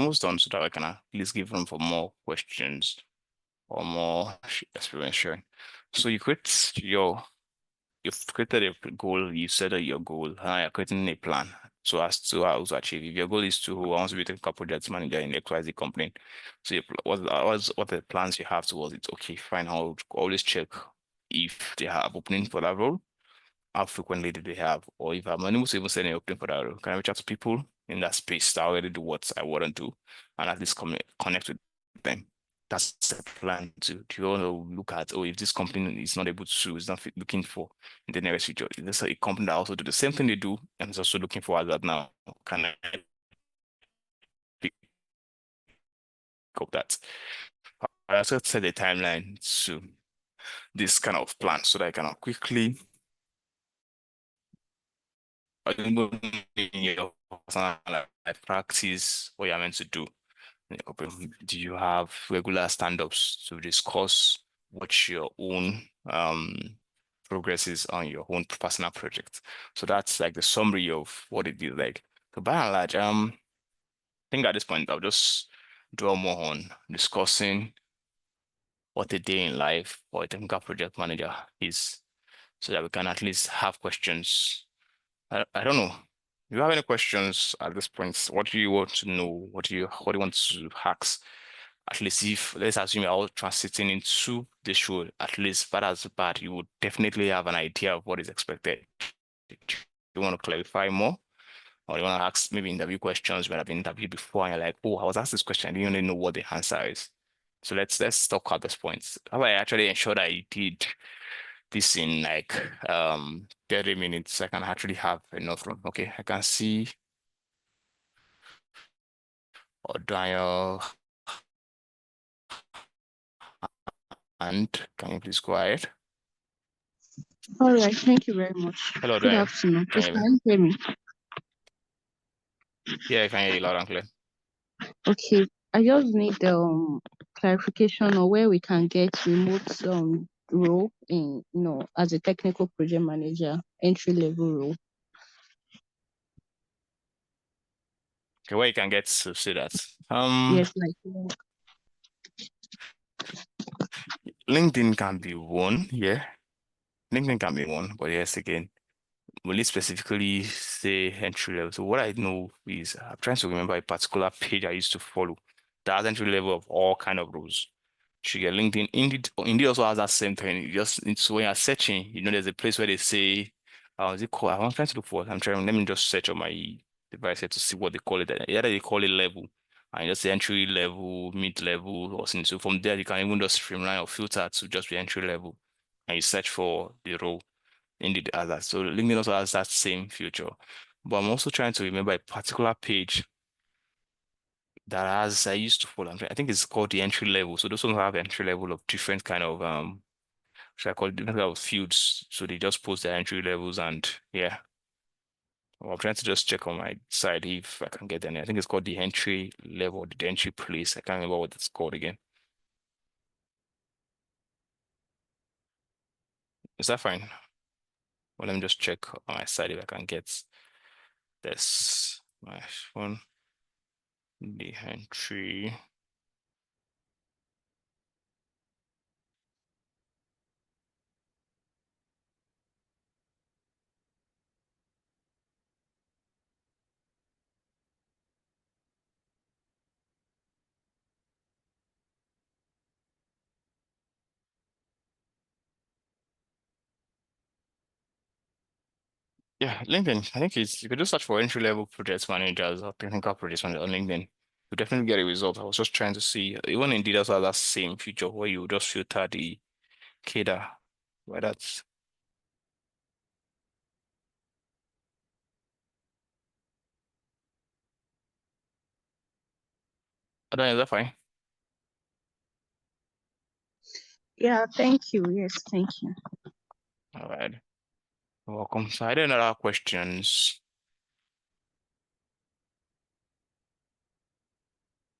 almost done so that I can at least give room for more questions or more experience sharing. So you've created a goal, you set your goal, and now you're creating a plan so as to how to achieve. If your goal is to want to be a technical project manager in XYZ company, so what the plans you have towards it? Okay, fine. I'll always check if they have opening for that role, how frequently do they have, or if I'm unable to even send an opening for that role, can I reach out to people in that space that already do what I want to do and at least connect with them? That's the plan too. Do you want to look at, oh, if this company is not able to, is not looking for in the nearest future, there's a company that also do the same thing they do and is also looking for that now. Can I pick up that? I also set a timeline to this kind of plan so that I can quickly even in your personal life, practice what you're meant to do. Do you have regular stand-ups to discuss what your own progress is on your own personal project? So that's like the summary of what it is like. So by and large, I think at this point I'll just dwell more on discussing what a day in life for a technical project manager is, so that we can at least have questions. I don't know. Do you have any questions at this point? What do you want to know? What do you want to ask? At least if let's assume you're all transiting into this role, at least bad as bad, you would definitely have an idea of what is expected. Do you want to clarify more? Or you want to ask maybe interview questions when I've been interviewed before and you're like, oh, I was asked this question, I didn't even know what the answer is. So let's talk at this point. How I actually ensure that I did this in like 30 minutes, I can actually have enough room. Okay, I can see Daniel, and can you please go ahead? All right, thank you very much. Hello, Good Daniel. afternoon. Can Please, you can hear me? you hear me? Yeah, I can hear you loud and clear. Okay, I just need clarification on where we can get remote role in, as a technical project manager, entry level role. Okay, where you can get to see that. Yes, like LinkedIn can be one, yeah. LinkedIn can be one, but yes, again, will it specifically say entry level? So what I know is I'm trying to remember a particular page I used to follow that has entry level of all kind of roles. Should get LinkedIn. Indeed also has that same thing. It's when you're searching, there's a place where they say, is it called? I'm trying to look for it. Let me just search on my device here to see what they call it. Either they call it level, and just say entry level, mid level, or something. So from there, you can even just streamline or filter to just be entry level, and you search for the role. Indeed, has that. So LinkedIn also has that same feature. But I'm also trying to remember a particular page that has I used to follow. I think it's called the entry level. So those ones have entry level of different kind of should I call it different kind of fields. So they just post their entry levels and yeah. Well, I'm trying to just check on my side if I can get any. I think it's called the entry level, the entry place. I can't remember what it's called again. Is that fine? Well, let me just check on my side if I can get this. My phone, the entry. Yeah, LinkedIn. I think you could just search for entry level project managers or technical project managers on LinkedIn. You definitely get a result. I was just trying to see, even Indeed also has that same feature where you just filter the cadre. Where that's, I don't know, is that fine? yeah, thank you. Yes, thank you. All right. You're welcome. So I don't know other questions.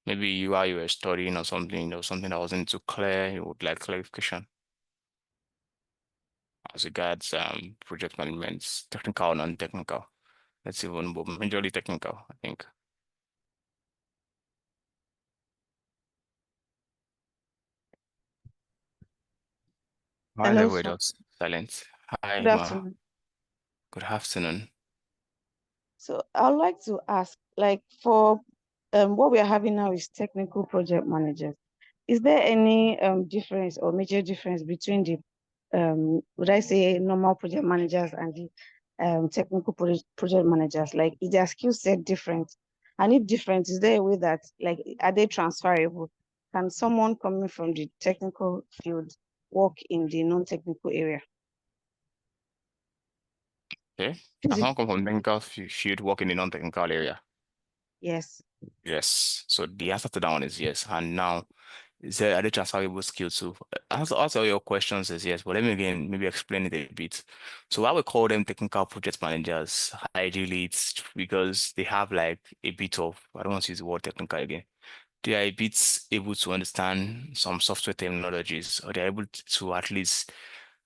Maybe while you were studying or something, there was something that wasn't too clear, you would like clarification as regards project management, technical, non-technical. Let's even, but majorly technical, I think. Why is Hello, everybody sir. else silent? Good Hi, Ma. afternoon. Good afternoon. So I'd like to ask, like for what we are having now is technical project managers. Is there any difference or major difference between the would I say normal project managers and the technical project managers? Like, is their skill set different? And if different, is there a way that like are they transferable? Can someone coming from the technical field work in the non-technical area? Okay. Is Can it someone come from technical field work in the non-technical area? yes? Yes. So the answer to that one is yes. And now, are they transferable skills too? Answer all your questions is yes, but let me again maybe explain it a bit. So why we call them technical project managers, ideally it's because they have like a bit of, I don't want to use the word technical again. They are a bit able to understand some software terminologies, or they're able to at least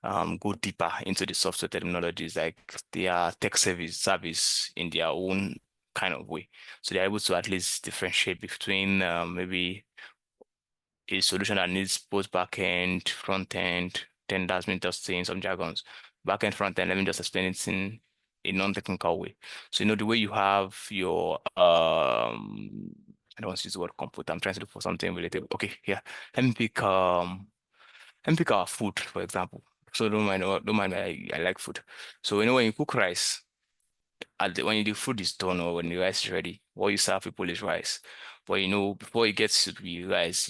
go deeper into the software terminologies, like they are tech service in their own kind of way. So they're able to at least differentiate between maybe a solution that needs both back end, front end, then that's me just saying some jargons. Back end, front end, let me just explain it in a non-technical way. So the way you have your I don't want to use the word computer, I'm trying to look for something related. Okay, yeah. Let me pick our food, for example. So don't mind I like food. So when you cook rice, when the food is done or when the rice is ready, what you serve people is rice. But before it gets to the rice,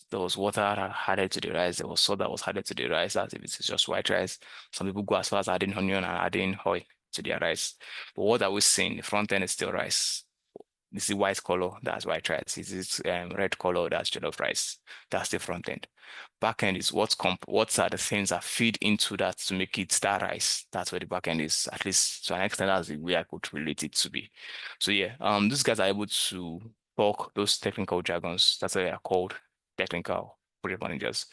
there was water added to the rice, there was salt that was added to the rice. That's if it's just white rice. Some people go as far as adding onion and adding oil to their rice. But what are we saying? The front end is still rice. This is white color, that's white rice. This is red color, that's jollof rice. That's the front end. Back end is what are the things that feed into that to make it that rice. That's where the back end is, at least to an extent, that's the way I could relate it to be. So yeah, these guys are able to talk those technical jargons. That's why they are called technical project managers.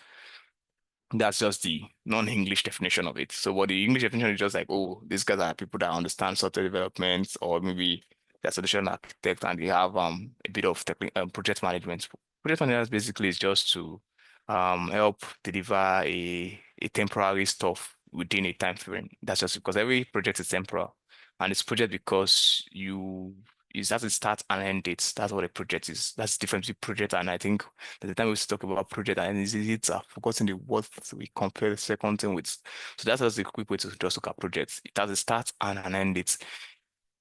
That's just the non-English definition of it. So what the English definition is just like, oh, these guys are people that understand software development, or maybe they're solution architect and they have a bit of project management. Project managers basically is just to help deliver a temporary stuff within a time frame. That's just because every project is temporal. And it's project because it has a start and end date. That's what a project is. That's the difference between project and I think by the time we talk about project and it's I've forgotten the word we compare the second thing with. So that's just a quick way to just look at projects. It has a start and an end date.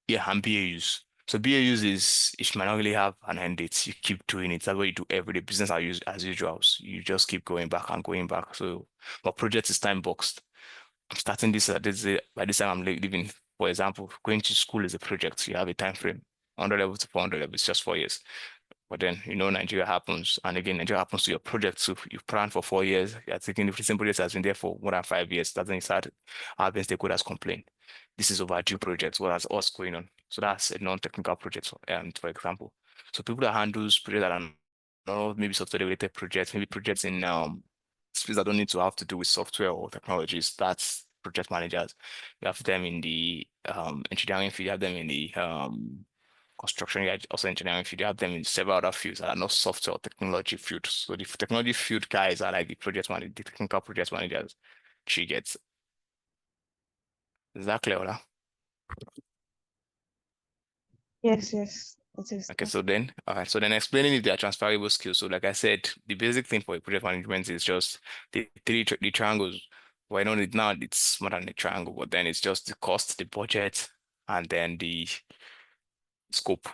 Yeah, and BAUs. So BAUs is if you might not really have an end date, you keep doing it. That's what you do every day. Business as usual. So you just keep going back and going back. So but project is time boxed. I'm starting by this time I'm leaving. For example, going to school is a project. You have a time frame. 100 level to 400 level, it's just 4 years. But then, Nigeria happens. And again, Nigeria happens to your project. So you plan for 4 years. You're thinking the same project has been there for more than 5 years. That's when you start having stakeholders complain. This is overdue project. What's going on? So that's a non-technical project, for example. So people that handles projects that are not maybe software related projects, maybe projects in space that don't need to have to do with software or technologies. That's project managers. You have them in the engineering field, you have them in the construction, you have also engineering field, you have them in several other fields that are not software or technology fields. So the technology field guys are like the project manager, the technical project managers. She gets exactly, Ola. Yes, yes, it is. Okay, so then explaining if they are transferable skills. So like I said, the basic thing for a project management is just the triangles. Well, I know it now it's more than a triangle, but then it's just the cost, the budget, and then the scope.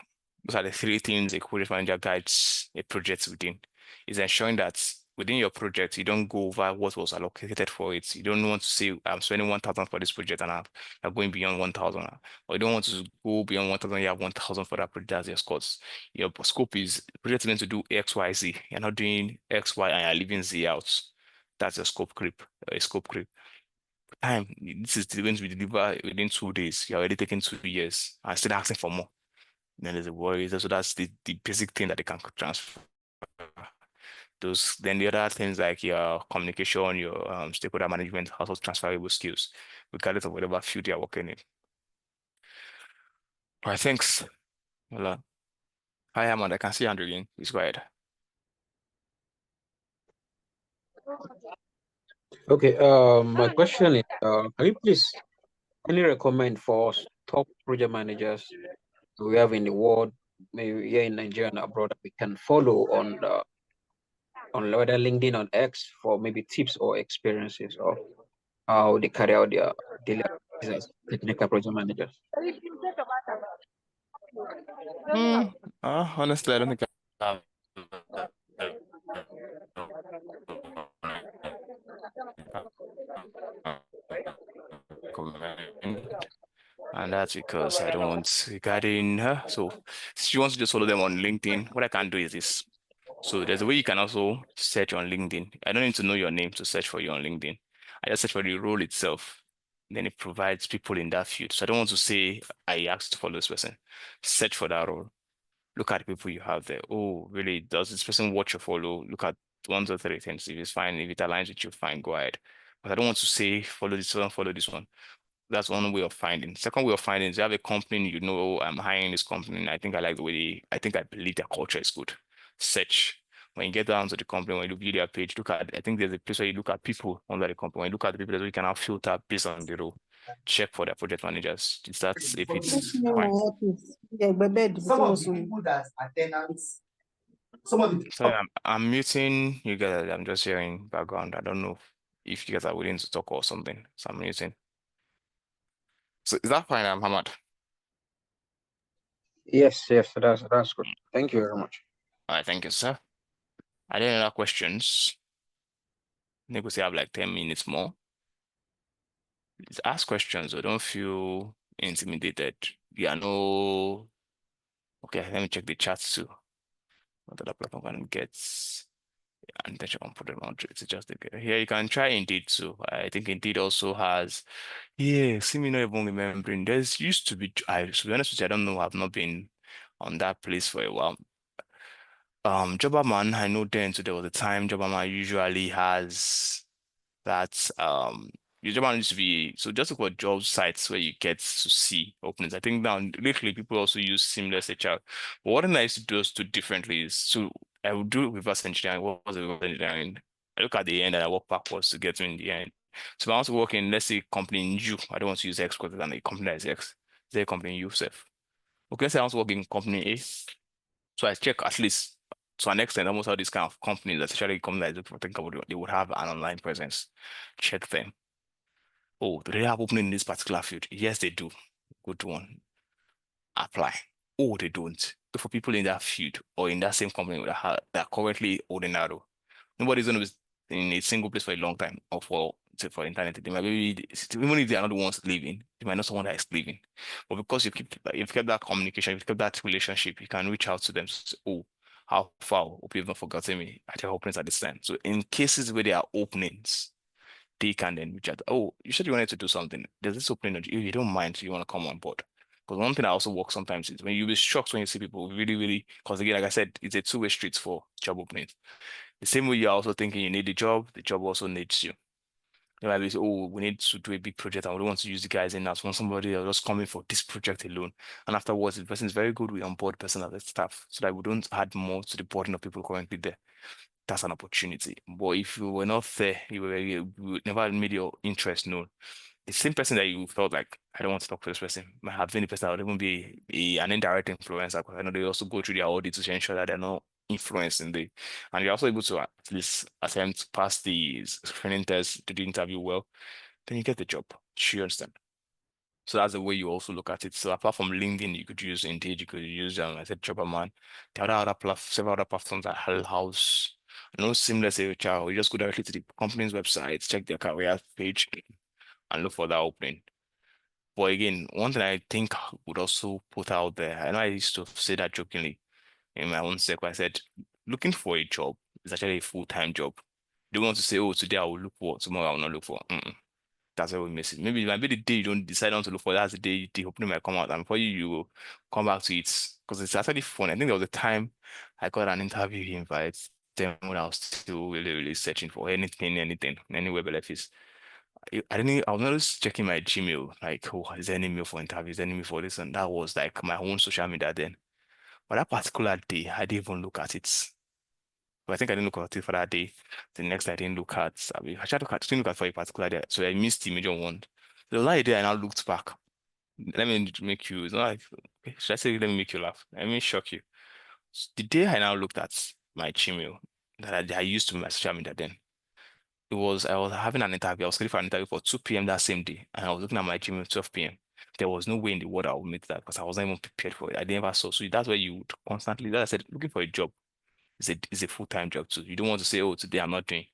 Those are the three things a project manager guides a project within. Is ensuring that within your project, you don't go over what was allocated for it. You don't want to say, I'm spending 1,000 for this project and I'm going beyond 1,000. Or you don't want to go beyond 1,000, you have 1,000 for that project as your scores. Your scope is project is meant to do X, Y, Z. You're not doing X, Y, and you're leaving Z out. That's a scope creep, a scope creep. Time, this is going to be delivered within 2 days. You're already taking 2 years and still asking for more. Then there's a worry. So that's the basic thing that they can transfer. Then the other things like your communication, your stakeholder management, also transferable skills, regardless of whatever field you're working in. All right, thanks. Well, hi, Amanda. I can see Andrew again. Please go ahead. Okay. My question is, can you please kindly recommend for us top project managers we have in the world, maybe here in Nigeria and abroad, that we can follow on whether LinkedIn or X for maybe tips or experiences of how they carry out their daily activities as technical project managers? Hmm. Honestly, I don't think I recommend. And that's because I don't want regarding her. So she wants to just follow them on LinkedIn. What I can do is this. So there's a way you can also search on LinkedIn. I don't need to know your name to search for you on LinkedIn. I just search for the role itself. Then it provides people in that field. So I don't want to say I asked to follow this person. Search for that role. Look at the people you have there. Oh, really? Does this person watch or follow? Look at one, two, three things. If it's fine, if it aligns with you, fine, go ahead. But I don't want to say follow this one, follow this one. That's one way of finding. Second way of finding is you have a company, you know, I'm hiring this company. And I think I like the way I think I believe their culture is good. Search. When you get down to the company, when you view their page, look at, I think there's a place where you look at people under the company. When you look at the people, you can have filter based on the role. Check for their project managers. Is that if it's fine. Yeah, but some of the people that are tenants, some of the Sorry, I'm muting you guys. I'm just hearing background. I don't know if you guys are willing to talk or something. So I'm muting. So is that fine, Hamad? Yes, yes, that's good. Thank you very much. All right, thank you, sir. Are there any other questions? I think we still have like 10 minutes more. Just ask questions or don't feel intimidated. Yeah, no. Okay, let me check the chat too. What other platform can get attention on product launch? It's just here you can try Indeed too. I think Indeed also has, yeah, see me not even remembering. There's used to be, I to be honest with you, I don't know, I've not been on that place for a while. Jobberman, I know then, so there was a time Jobberman usually has that your job needs to be so just look for job sites where you get to see openings. I think now lately people also use seamless HR. But what I used to do is do differently is so I would do reverse engineering. What was reverse engineering? I look at the end and I work backwards to get to in the end. So if I want to work in, let's say, company in U, I don't want to use X because than a company that is X. Say company in U self. Okay, let's say I want to work in company A. So I check at least to an extent almost all these kind of companies, especially companies that I think they would have an online presence. Check them. Oh, do they have opening in this particular field? Yes, they do. Good one. Apply. Oh, they don't. Look for people in that field or in that same company that are currently holding that role. Nobody's going to be in a single place for a long time or for say for eternity. They might be even if they are not the ones leaving, they might know someone that is leaving. But because you've kept that communication, you've kept that relationship, you can reach out to them. Say, oh, how far? Hope you've not forgotten me. At your openings at this time. So in cases where there are openings they can then reach out. Oh, you said you wanted to do something. There's this opening. If you don't mind, you want to come on board. Because one thing that also works sometimes is when you'll be shocked when you see people really, really, because again, like I said, it's a two-way street for job openings. The same way you're also thinking you need the job also needs you. You might be, oh, we need to do a big project and we don't want to use the guys in house. Want somebody else just coming for this project alone. And afterwards, the person is very good, we onboard the person as a staff so that we don't add more to the burden of people currently there. That's an opportunity. But if you were not there, you never made your interest known. The same person that you felt like, I don't want to talk to this person, might have been the person that would even be an indirect influencer because I know they also go through their audit to ensure that they're not influencing the, and you're also able to at least attempt to pass the screening test, to the interview well, then you get the job. You understand? So that's the way you also look at it. So apart from LinkedIn, you could use Indeed, you could use I said Jobberman. There are several other platforms like Hell House. No seamless HR. You just go directly to the company's website, check their career page, and look for that opening. But again, one thing I think I would also put out there, I know I used to say that jokingly in my own circle. I said, looking for a job is actually a full-time job. You don't want to say, oh, today I will look for, tomorrow I will not look for. That's why we miss it. Maybe it might be the day you don't decide on to look for. That's the day the opening might come out, and for you, you will come back to it because it's actually fun. I think there was a time I got an interview invite. Then when I was still really, really searching for anything, any web office. I didn't. I was always checking my Gmail, like, oh, is there any mail for interviews? Is there any mail for this? And that was like my own social media then. But that particular day, I didn't even look at it. But I think I didn't look at it for that day. The next day I didn't look at. I mean, I tried to didn't look at for a particular day, so I missed the major one. The last day I now looked back. Let me make you. It's not like okay, should I say let me make you laugh? Let me shock you. The day I now looked at my Gmail that I used to my social media then, I was having an interview. I was scheduled for an interview for 2 p.m. that same day, and I was looking at my Gmail 12 p.m. There was no way in the world I would meet that because I wasn't even prepared for it. I never saw. So that's where you would constantly, as I said, looking for a job is a full-time job too. You don't want to say, oh, today I'm not doing,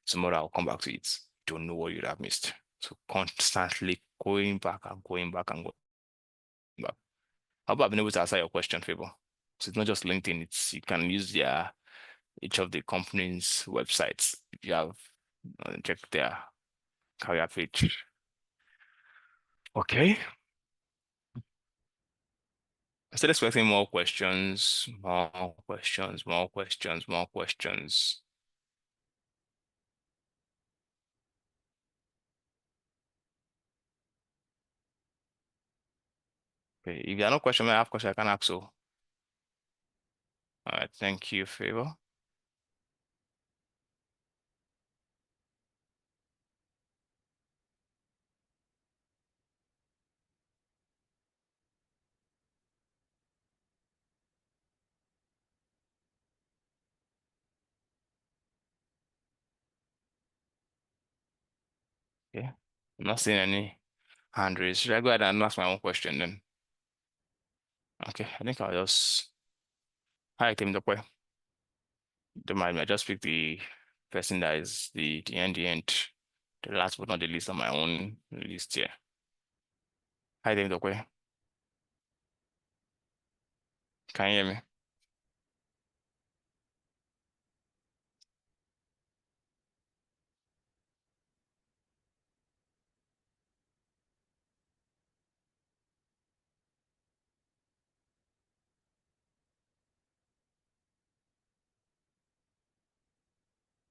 tomorrow I'll come back to it. You don't know what you'd have missed. So constantly going back and going back and going back. How about being able to answer your question, Favor? So it's not just LinkedIn, it's you can use each of the company's websites if you have check their career page. Okay. I still expecting more questions, more questions, more questions, more questions. Okay, if there are no questions, I have questions I can ask. So, all right, thank you, Favor. Okay, I'm not seeing any hand raised. Should I go ahead and ask my own question then? Okay, I think I'll just hi, Tim Dokwe. Don't mind me, I just pick the person that is the end, the last but not the least on my own list here. Hi, Tim Dokwe. Can you hear me?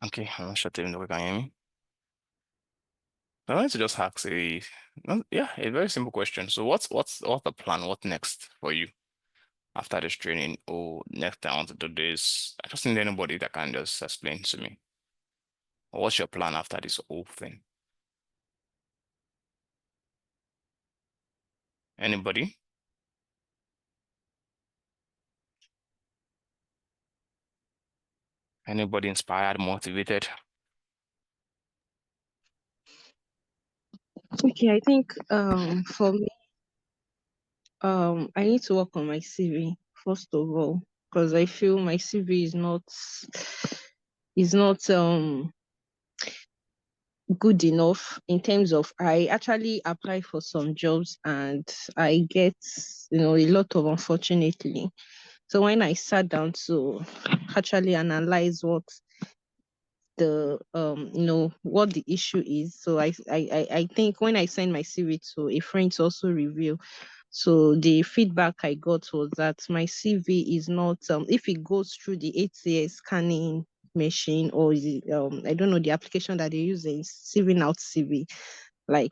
Okay, I'm not sure Tim Dokwe can hear me. I wanted to just ask a very simple question. So what's the plan? What next for you after this training? Oh, next I want to do this. I just need anybody that can just explain to me. What's your plan after this whole thing? Anybody? Anybody inspired, motivated? Okay, I think for me, I need to work on my CV first of all, because I feel my CV is not good enough in terms of I actually apply for some jobs and I get a lot of unfortunately. So when I sat down to actually analyze what the issue is, so I think when I send my CV to a friend to also review, so the feedback I got was that my CV is not if it goes through the ATS scanning machine or I don't know the application that they use in sieving out CV, like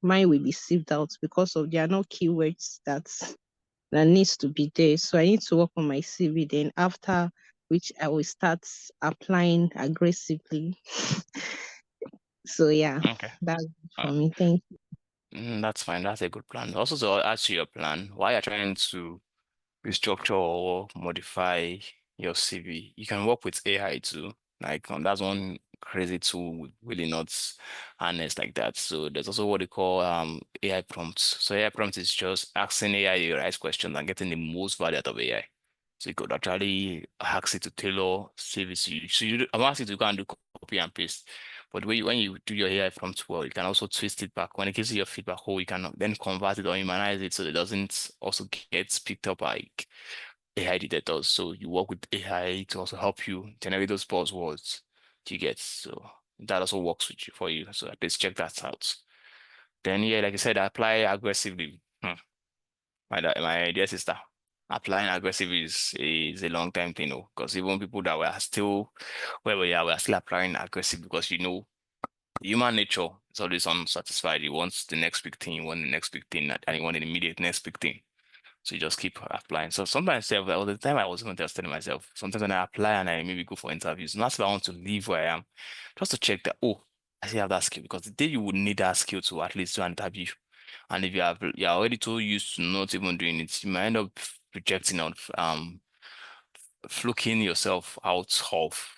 mine will be sieved out because of there are no keywords that needs to be there. So I need to work on my CV. Then after which I will start applying aggressively. So yeah, Okay. that's for Uh, me. Thank you. that's fine. That's a good plan. Also, to add to your plan, why you're trying to restructure or modify your CV, you can work with AI too. Like that's one crazy tool really not harnessed like that. So there's also what they call AI prompts. So AI prompts is just asking AI the right questions and getting the most value out of AI. So you could actually ask it to tailor CV to you. I'm asking you to go and do copy and paste. But when you do your AI prompt well, you can also twist it back. When it gives you your feedback, you can then convert it or humanize it so it doesn't also get picked up by AI detectors. So you work with AI to also help you generate those buzzwords you get. So that also works with you for you. So at least check that out. Then yeah, like I said, apply aggressively. My dear sister, applying aggressively is a long time thing, because even people that were still where we are still applying aggressive because human nature is always unsatisfied. You want the next big thing, you want the next big thing, and you want an immediate next big thing. So you just keep applying. So sometimes all the time I was even just telling myself, sometimes when I apply and I maybe go for interviews, not if I want to leave where I am, just to check that, oh, I still have that skill. Because the day you would need that skill to at least do an interview. And if you're already too used to not even doing it, you might end up rejecting out fluking yourself out of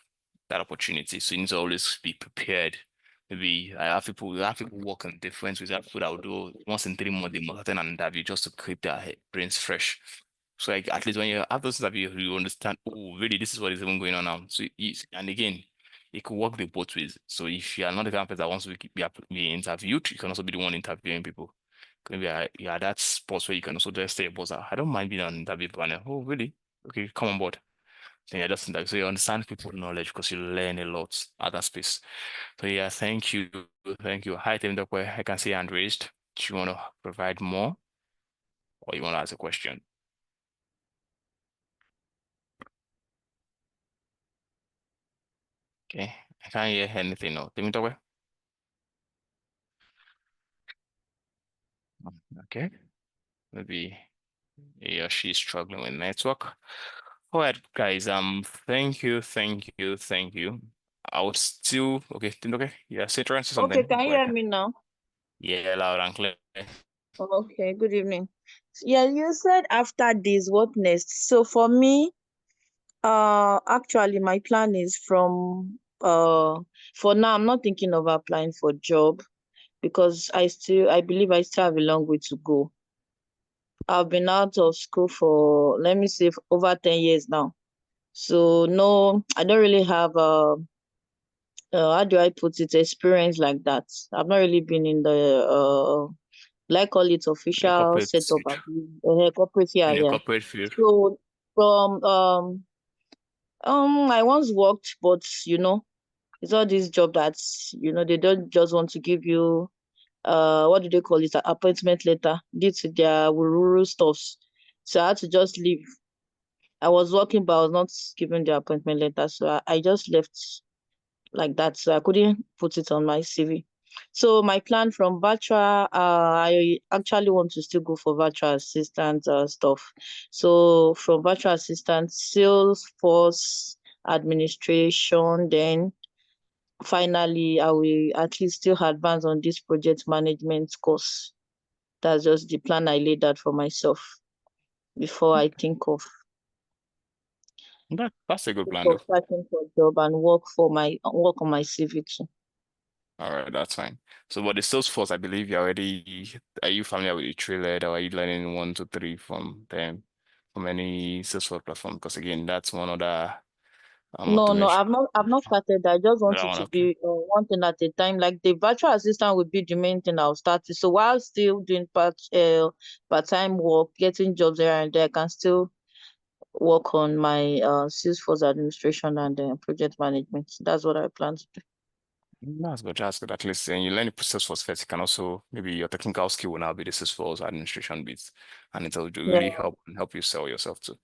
that opportunity. So you need to always be prepared. Maybe I have people work on different ways. I have people that will do once in 3 months, they must attend an interview just to keep their brains fresh. So like at least when you have those interviews, you understand, oh, really, this is what is even going on now. So and again, it could work the both ways. So if you are not the kind of person that wants to be interviewed, you can also be the one interviewing people. Maybe yeah, that spot where you can also just say, boss, I don't mind being on interview panel. Oh, really? Okay, come on board. So yeah, just like so you understand people's knowledge because you learn a lot at that space. So yeah, thank you. Thank you. Hi, Tim Doctor. I can see hand raised. Do you want to provide more or you want to ask a question? Okay. I can't hear anything now. Tim Doctor. Okay. Maybe he or she's struggling with network. All right, guys. Thank you, thank you, thank you. I would still okay, Tim okay. Yeah, say try and say Okay, something. can you Go hear ahead. me now? Yeah, loud and clear. Okay, good evening. Yeah, you said after this, what next? So for me, actually my plan is for now, I'm not thinking of applying for job because I believe I still have a long way to go. I've been out of school for, let me say, for over 10 years now. So no, I don't really have how do I put it, experience like that. I've not really been in the like call it The official corporate setup stage. corporate, yeah, In the yeah. corporate field. So from I once worked, but it's all this job that they don't just want to give you what do they call it, appointment letter due to their rural stuffs. So I had to just leave. I was working, but I was not given the appointment letter, so I just left like that. So I couldn't put it on my CV. So my plan from virtual, I actually want to still go for virtual assistant stuff. So from virtual assistant, Salesforce administration, then finally I will at least still advance on this project management course. That's just the plan I laid out for myself before I That's a good think plan of though. searching for a job and work on my CV too. All right, that's fine. So, but the Salesforce, I believe are you familiar with the trailer or are you learning one, two, three from them, from any Salesforce platform? Because again, that's one other No, no, automation. I've not started that. I just want That it one, to okay. be one thing at a time. Like the virtual assistant will be the main thing I'll start with. So while still doing part-time work, getting jobs here and there, I can still work on my Salesforce administration and project management. That's what I plan to do. That's good. That's good. At least, and you learn the Salesforce first. You can also maybe your technical skill will now be the Salesforce administration bit, and it'll Yeah. really help you sell yourself too.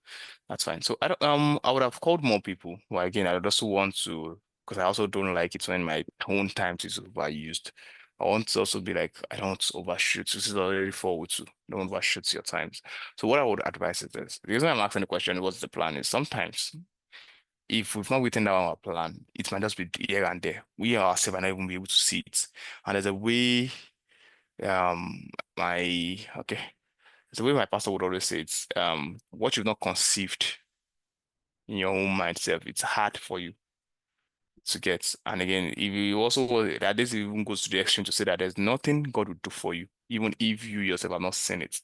That's fine. So I would have called more people. Well, again, I would also want to because I also don't like it when my own time is overused. I want to also be like I don't want to overshoot. This is already forward to don't overshoot your times. So what I would advise is this. The reason I'm asking the question, what's the plan is sometimes if we've not written down our plan, it might just be here and there. We ourselves are not even be able to see it. And there's a way my okay. There's a way my pastor would always say it's what you've not conceived in your own mindset, it's hard for you to get. And again, if you also that this even goes to the extreme to say that there's nothing God will do for you, even if you yourself have not seen it.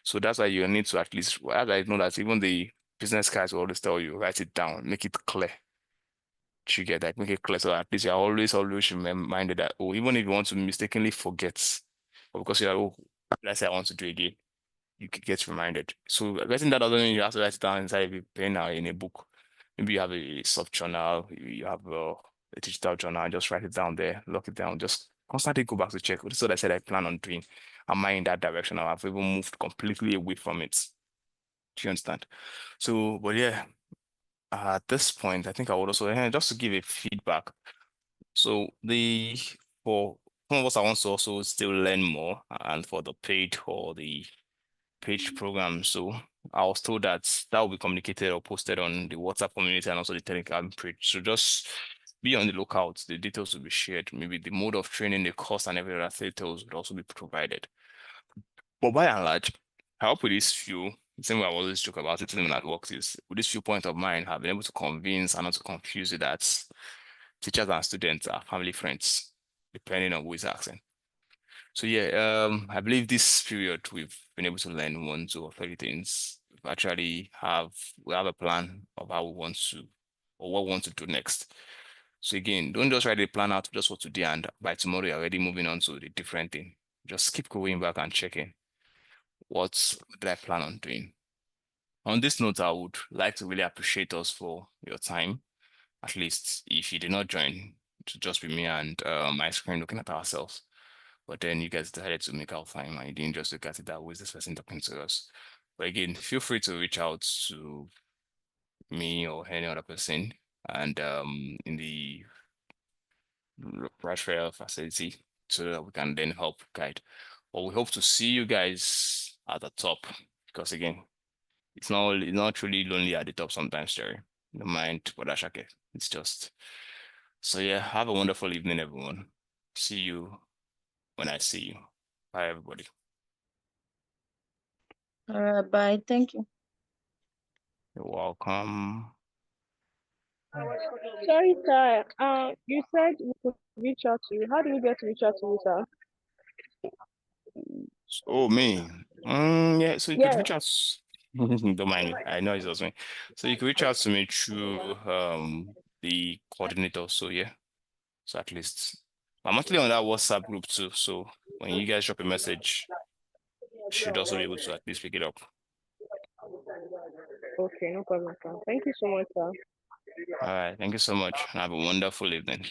So that's why you need to at least as I know that even the business guys will always tell you, write it down, make it clear. You get that, make it clear so at least you're always reminded that, oh, even if you want to mistakenly forget, or because you're, oh, let's say I want to do it again, you could get reminded. So writing that doesn't mean you have to write it down inside a pen or in a book. Maybe you have a soft journal, you have a digital journal, just write it down there, lock it down, just constantly go back to check. This is what I said I plan on doing. Am I in that direction or I've even moved completely away from it? Do you understand? So, but yeah, at this point, I think I would also, just to give a feedback. So for some of us, I want to also still learn more, and for the paid or the page program. So I was told that that will be communicated or posted on the WhatsApp community and also the Telegram page. So just be on the lookout. The details will be shared. Maybe the mode of training, the cost, and every other details would also be provided. But by and large, I hope with this few, the same way I always joke about it even at work is with this viewpoint of mine, have been able to convince and not to confuse it that teachers and students are family friends, depending on who is asking. So yeah, I believe this period we've been able to learn one, two, or three things. We have a plan of how we want to or what we want to do next. So again, don't just write a plan out just for today and by tomorrow you're already moving on to the different thing. Just keep going back and checking what did I plan on doing. On this note, I would like to really appreciate us for your time. At least if you did not join, to just be me and my screen looking at ourselves. But then you guys decided to make our time and you didn't just look at it that way, is this person talking to us? But again, feel free to reach out to me or any other person and in the Brightflare facility so that we can then help guide. But we hope to see you guys at the top because again, it's not really lonely at the top sometimes, Jerry. Don't mind, but that's okay. It's just so yeah, have a wonderful evening, everyone. See you when I see you. Bye, everybody. All right, bye. Thank you. You're welcome. Sorry, sir. You said we could reach out to you. How do we get to reach out to you, sir? Oh, me. Yeah, so you could Yes. reach out. Don't mind me. I know it's just me. So you could reach out to me through the coordinator. So yeah. So at least I'm actually on that WhatsApp group too. So when you guys drop a message, you should also be able to at least pick it up. Okay, no problem, sir. Thank you so much, sir. All right. Thank you so much. And have a wonderful evening.